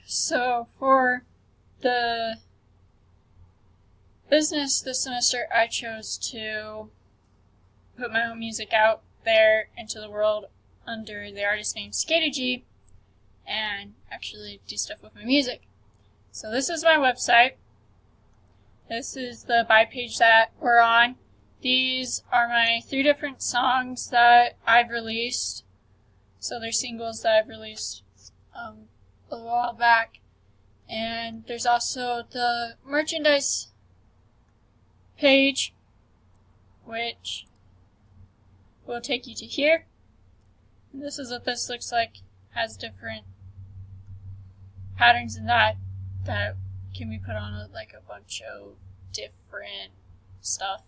So for the business this semester, I chose to put my own music out there into the world under the artist name Skater and actually do stuff with my music. So this is my website. This is the buy page that we're on. These are my 3 different songs that I've released. So they're singles that I've released a while back. And there's also the merchandise page, which will take you to here. And this is what this looks like. Has different patterns in that can be put on a bunch of different stuff.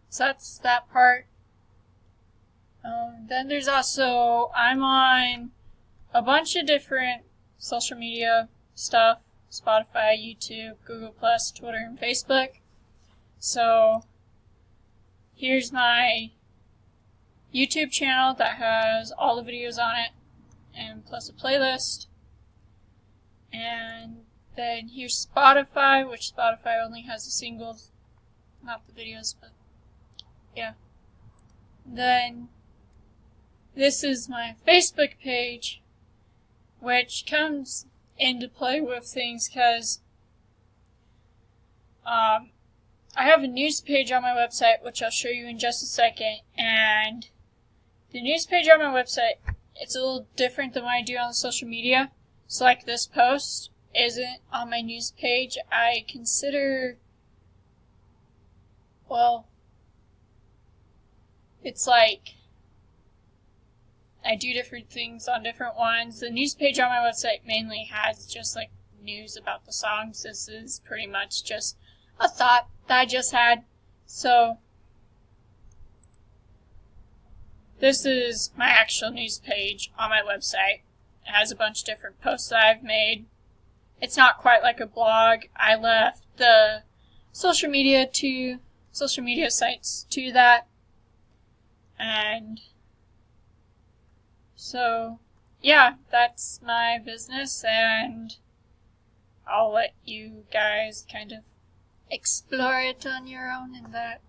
So that's that part. Then there's also, I'm on a bunch of different social media stuff: Spotify, YouTube, Google+, Twitter, and Facebook. So here's my YouTube channel that has all the videos on it, and plus a playlist. And then here's Spotify, which Spotify only has the singles, not the videos, but yeah. Then this is my Facebook page, which comes into play with things because I have a news page on my website, which I'll show you in just a second. And the news page on my website, it's a little different than what I do on the social media. So like this post isn't on my news page. I consider, well, it's like I do different things on different ones. The news page on my website mainly has just like news about the songs. This is pretty much just a thought that I just had. So this is my actual news page on my website. It has a bunch of different posts that I've made. It's not quite like a blog. I left the social media sites to that. And so, yeah, that's my business, and I'll let you guys kind of explore it on your own and that.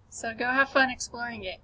So go have fun exploring it.